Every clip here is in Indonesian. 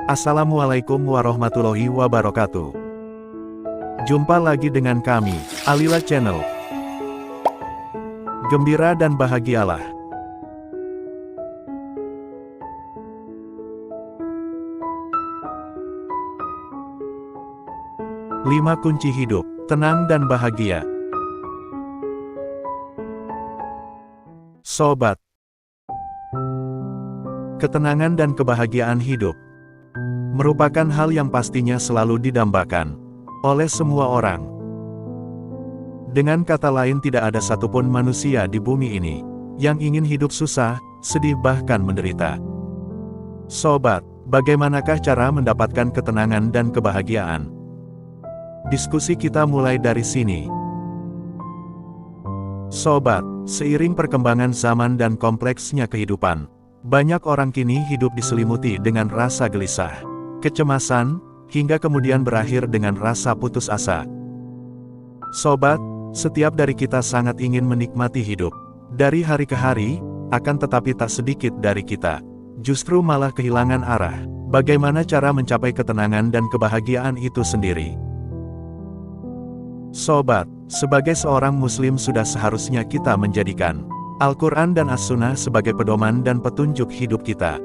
Assalamualaikum warahmatullahi wabarakatuh. Jumpa lagi dengan kami, Alila Channel. Gembira dan bahagialah. Lima kunci hidup, tenang dan bahagia. Sobat, ketenangan dan kebahagiaan hidup merupakan hal yang pastinya selalu didambakan oleh semua orang. Dengan kata lain, tidak ada satupun manusia di bumi ini yang ingin hidup susah, sedih, bahkan menderita. Sobat, bagaimanakah cara mendapatkan ketenangan dan kebahagiaan? Diskusi kita mulai dari sini. Sobat, seiring perkembangan zaman dan kompleksnya kehidupan, banyak orang kini hidup diselimuti dengan rasa gelisah, kecemasan, hingga kemudian berakhir dengan rasa putus asa. Sobat, setiap dari kita sangat ingin menikmati hidup dari hari ke hari, akan tetapi tak sedikit dari kita justru malah kehilangan arah. Bagaimana cara mencapai ketenangan dan kebahagiaan itu sendiri? Sobat, sebagai seorang muslim sudah seharusnya kita menjadikan Al-Quran dan As-Sunnah sebagai pedoman dan petunjuk hidup kita.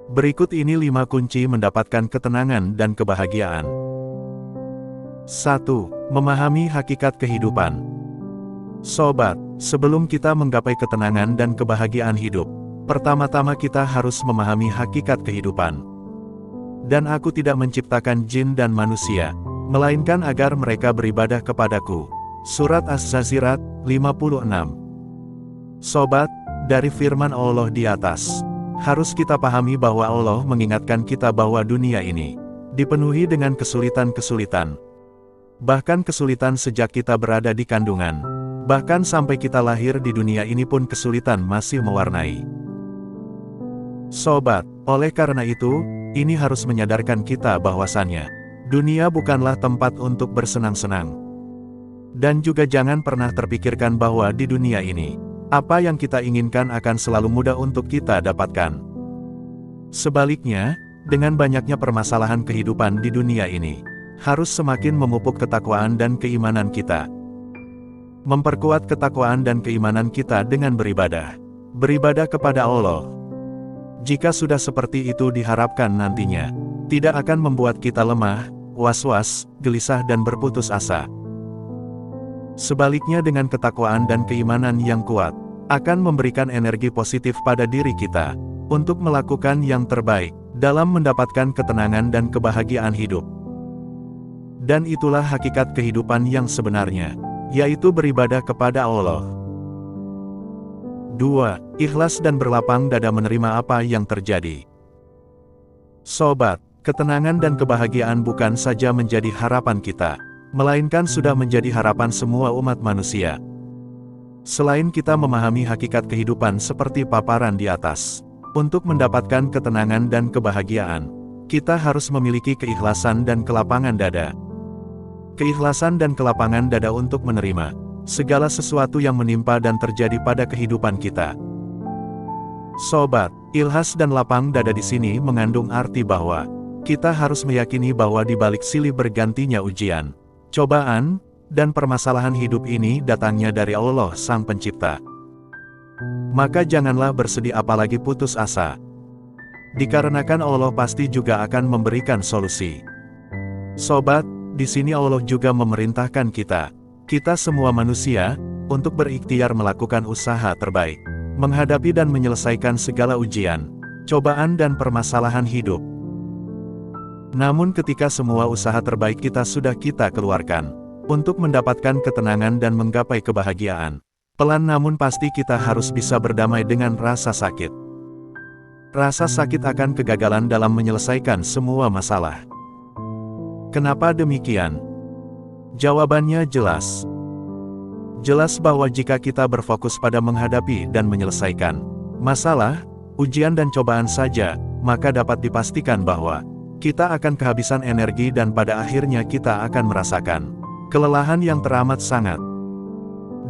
Berikut ini 5 kunci mendapatkan ketenangan dan kebahagiaan. 1. Memahami hakikat kehidupan. Sobat, sebelum kita menggapai ketenangan dan kebahagiaan hidup, pertama-tama kita harus memahami hakikat kehidupan. Dan aku tidak menciptakan jin dan manusia, melainkan agar mereka beribadah kepadaku. Surat Az-Zazirat 56. Sobat, dari firman Allah di atas, harus kita pahami bahwa Allah mengingatkan kita bahwa dunia ini dipenuhi dengan kesulitan-kesulitan. Bahkan kesulitan sejak kita berada di kandungan. Bahkan sampai kita lahir di dunia ini pun kesulitan masih mewarnai. Sobat, oleh karena itu, ini harus menyadarkan kita bahwasannya dunia bukanlah tempat untuk bersenang-senang. Dan juga jangan pernah terpikirkan bahwa di dunia ini, apa yang kita inginkan akan selalu mudah untuk kita dapatkan. Sebaliknya, dengan banyaknya permasalahan kehidupan di dunia ini, harus semakin memupuk ketakwaan dan keimanan kita. Memperkuat ketakwaan dan keimanan kita dengan beribadah. Beribadah kepada Allah. Jika sudah seperti itu, diharapkan nantinya tidak akan membuat kita lemah, was-was, gelisah dan berputus asa. Sebaliknya, dengan ketakwaan dan keimanan yang kuat, akan memberikan energi positif pada diri kita, untuk melakukan yang terbaik, dalam mendapatkan ketenangan dan kebahagiaan hidup. Dan itulah hakikat kehidupan yang sebenarnya, yaitu beribadah kepada Allah. 2. Ikhlas dan berlapang dada menerima apa yang terjadi. Sobat, ketenangan dan kebahagiaan bukan saja menjadi harapan kita, melainkan sudah menjadi harapan semua umat manusia. Selain kita memahami hakikat kehidupan seperti paparan di atas, untuk mendapatkan ketenangan dan kebahagiaan, kita harus memiliki keikhlasan dan kelapangan dada. Keikhlasan dan kelapangan dada untuk menerima segala sesuatu yang menimpa dan terjadi pada kehidupan kita. Sobat, ikhlas dan lapang dada di sini mengandung arti bahwa kita harus meyakini bahwa di balik silih bergantinya ujian, cobaan, dan permasalahan hidup ini datangnya dari Allah Sang Pencipta. Maka janganlah bersedih apalagi putus asa. Dikarenakan Allah pasti juga akan memberikan solusi. Sobat, di sini Allah juga memerintahkan kita semua manusia, untuk berikhtiar melakukan usaha terbaik, menghadapi dan menyelesaikan segala ujian, cobaan dan permasalahan hidup. Namun ketika semua usaha terbaik kita sudah kita keluarkan, untuk mendapatkan ketenangan dan menggapai kebahagiaan, pelan namun pasti kita harus bisa berdamai dengan rasa sakit. Rasa sakit akan kegagalan dalam menyelesaikan semua masalah. Kenapa demikian? Jawabannya jelas. Jelas bahwa jika kita berfokus pada menghadapi dan menyelesaikan masalah, ujian dan cobaan saja, maka dapat dipastikan bahwa kita akan kehabisan energi dan pada akhirnya kita akan merasakan kelelahan yang teramat sangat.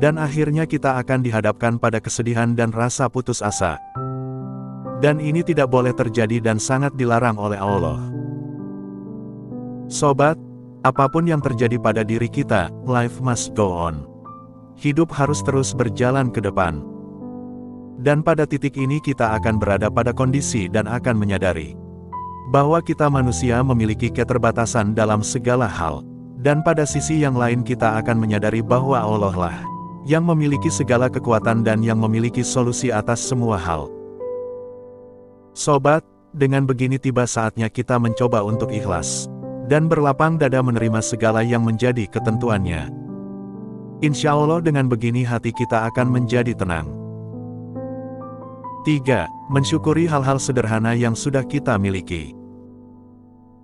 Dan akhirnya kita akan dihadapkan pada kesedihan dan rasa putus asa. Dan ini tidak boleh terjadi dan sangat dilarang oleh Allah. Sobat, apapun yang terjadi pada diri kita, life must go on. Hidup harus terus berjalan ke depan. Dan pada titik ini kita akan berada pada kondisi dan akan menyadari bahwa kita manusia memiliki keterbatasan dalam segala hal. Dan pada sisi yang lain kita akan menyadari bahwa Allah lah yang memiliki segala kekuatan dan yang memiliki solusi atas semua hal. Sobat, dengan begini tiba saatnya kita mencoba untuk ikhlas dan berlapang dada menerima segala yang menjadi ketentuannya. Insya Allah dengan begini hati kita akan menjadi tenang. 3. Mensyukuri hal-hal sederhana yang sudah kita miliki.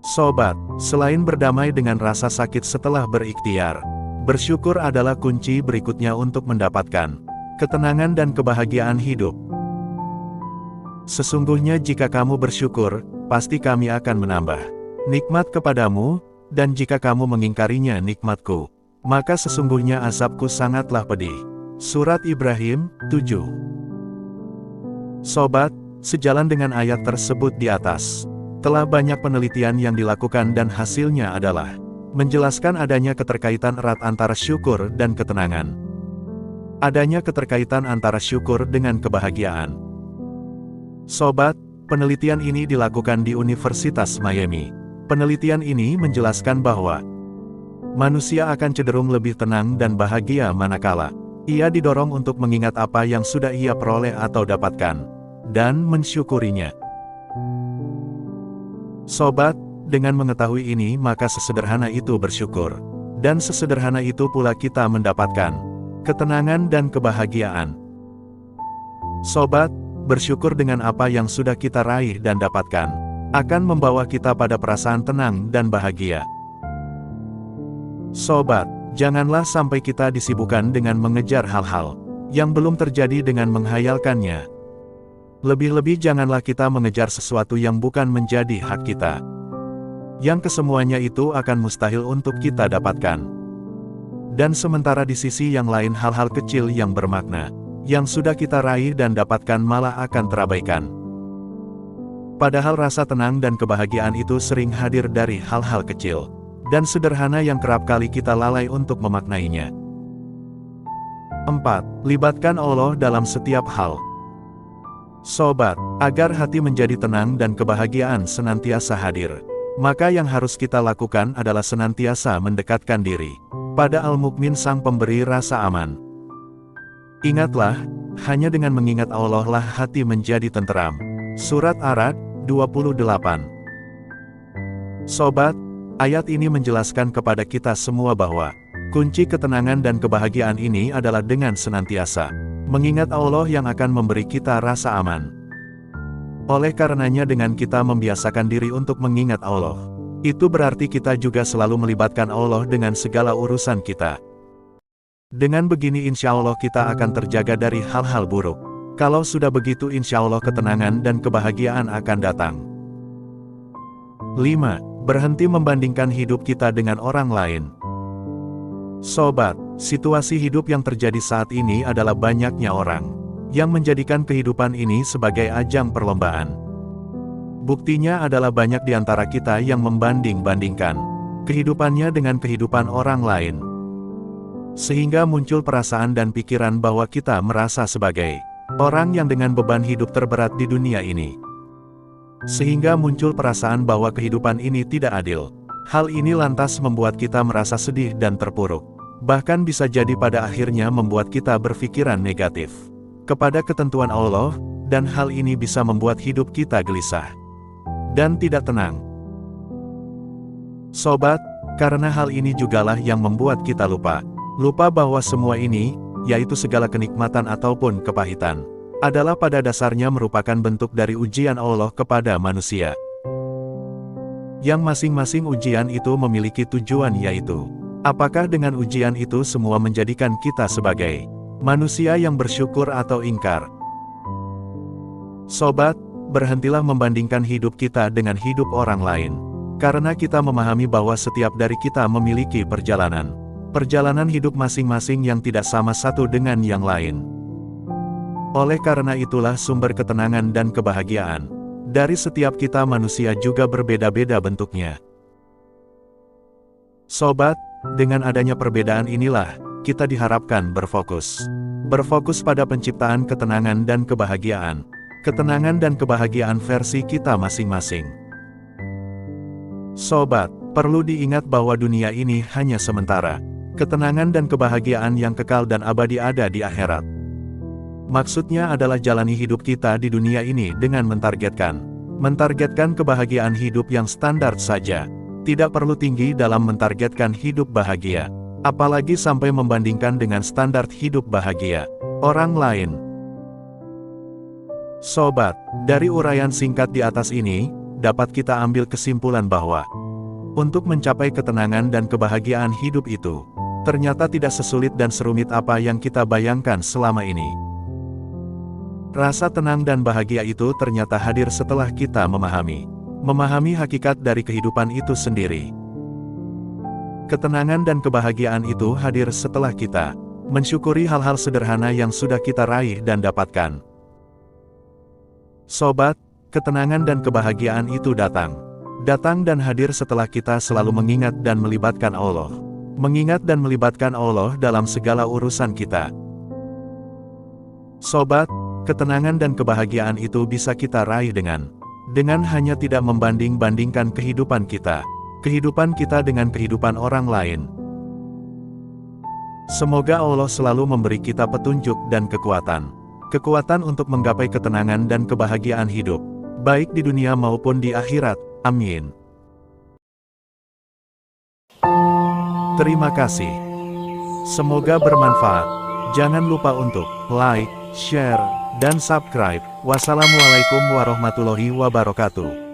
Sobat, selain berdamai dengan rasa sakit setelah berikhtiar, bersyukur adalah kunci berikutnya untuk mendapatkan ketenangan dan kebahagiaan hidup. Sesungguhnya jika kamu bersyukur, pasti kami akan menambah nikmat kepadamu, dan jika kamu mengingkarinya nikmatku, maka sesungguhnya azabku sangatlah pedih. Surat Ibrahim 7. Sobat, sejalan dengan ayat tersebut di atas, telah banyak penelitian yang dilakukan dan hasilnya adalah menjelaskan adanya keterkaitan erat antara syukur dan ketenangan. Adanya keterkaitan antara syukur dengan kebahagiaan. Sobat, penelitian ini dilakukan di Universitas Miami. Penelitian ini menjelaskan bahwa manusia akan cenderung lebih tenang dan bahagia manakala ia didorong untuk mengingat apa yang sudah ia peroleh atau dapatkan, dan mensyukurinya. Sobat, dengan mengetahui ini maka sesederhana itu bersyukur. Dan sesederhana itu pula kita mendapatkan ketenangan dan kebahagiaan. Sobat, bersyukur dengan apa yang sudah kita raih dan dapatkan, akan membawa kita pada perasaan tenang dan bahagia. Sobat, janganlah sampai kita disibukkan dengan mengejar hal-hal yang belum terjadi dengan menghayalkannya. Lebih-lebih janganlah kita mengejar sesuatu yang bukan menjadi hak kita, yang kesemuanya itu akan mustahil untuk kita dapatkan. Dan sementara di sisi yang lain hal-hal kecil yang bermakna, yang sudah kita raih dan dapatkan malah akan terabaikan. Padahal rasa tenang dan kebahagiaan itu sering hadir dari hal-hal kecil dan sederhana yang kerap kali kita lalai untuk memaknainya. 4. Libatkan Allah dalam setiap hal. Sobat, agar hati menjadi tenang dan kebahagiaan senantiasa hadir, maka yang harus kita lakukan adalah senantiasa mendekatkan diri pada Al-Mukmin Sang Pemberi rasa aman. Ingatlah, hanya dengan mengingat Allah lah hati menjadi tenteram. Surat Ar-Ra'd 28. Sobat, ayat ini menjelaskan kepada kita semua bahwa kunci ketenangan dan kebahagiaan ini adalah dengan senantiasa mengingat Allah yang akan memberi kita rasa aman. Oleh karenanya dengan kita membiasakan diri untuk mengingat Allah, itu berarti kita juga selalu melibatkan Allah dengan segala urusan kita. Dengan begini insya Allah kita akan terjaga dari hal-hal buruk. Kalau sudah begitu insya Allah ketenangan dan kebahagiaan akan datang. 5. Berhenti membandingkan hidup kita dengan orang lain. Sobat, situasi hidup yang terjadi saat ini adalah banyaknya orang yang menjadikan kehidupan ini sebagai ajang perlombaan. Buktinya adalah banyak di antara kita yang membanding-bandingkan kehidupannya dengan kehidupan orang lain. Sehingga muncul perasaan dan pikiran bahwa kita merasa sebagai orang yang dengan beban hidup terberat di dunia ini. Sehingga muncul perasaan bahwa kehidupan ini tidak adil. Hal ini lantas membuat kita merasa sedih dan terpuruk. Bahkan bisa jadi pada akhirnya membuat kita berpikiran negatif kepada ketentuan Allah, dan hal ini bisa membuat hidup kita gelisah dan tidak tenang. Sobat, karena hal ini jugalah yang membuat kita lupa bahwa semua ini, yaitu segala kenikmatan ataupun kepahitan, adalah pada dasarnya merupakan bentuk dari ujian Allah kepada manusia. Yang masing-masing ujian itu memiliki tujuan, yaitu apakah dengan ujian itu semua menjadikan kita sebagai manusia yang bersyukur atau ingkar. Sobat, berhentilah membandingkan hidup kita dengan hidup orang lain, karena kita memahami bahwa setiap dari kita memiliki perjalanan hidup masing-masing yang tidak sama satu dengan yang lain. Oleh karena itulah sumber ketenangan dan kebahagiaan. Dari setiap kita manusia juga berbeda-beda bentuknya. Sobat, dengan adanya perbedaan inilah, kita diharapkan berfokus. Berfokus pada penciptaan ketenangan dan kebahagiaan. Ketenangan dan kebahagiaan versi kita masing-masing. Sobat, perlu diingat bahwa dunia ini hanya sementara. Ketenangan dan kebahagiaan yang kekal dan abadi ada di akhirat. Maksudnya adalah jalani hidup kita di dunia ini dengan mentargetkan kebahagiaan hidup yang standar saja. Tidak perlu tinggi dalam mentargetkan hidup bahagia, apalagi sampai membandingkan dengan standar hidup bahagia orang lain. Sobat, dari uraian singkat di atas ini, dapat kita ambil kesimpulan bahwa untuk mencapai ketenangan dan kebahagiaan hidup itu, ternyata tidak sesulit dan serumit apa yang kita bayangkan selama ini. Rasa tenang dan bahagia itu ternyata hadir setelah kita memahami hakikat dari kehidupan itu sendiri. Ketenangan dan kebahagiaan itu hadir setelah kita mensyukuri hal-hal sederhana yang sudah kita raih dan dapatkan. Sobat, ketenangan dan kebahagiaan itu datang dan hadir setelah kita selalu mengingat dan melibatkan Allah. Mengingat dan melibatkan Allah dalam segala urusan kita. Sobat, ketenangan dan kebahagiaan itu bisa kita raih dengan hanya tidak membanding-bandingkan kehidupan kita dengan kehidupan orang lain. Semoga Allah selalu memberi kita petunjuk dan kekuatan untuk menggapai ketenangan dan kebahagiaan hidup, baik di dunia maupun di akhirat. Amin. Terima kasih. Semoga bermanfaat. Jangan lupa untuk like, share, dan subscribe. Wassalamualaikum warahmatullahi wabarakatuh.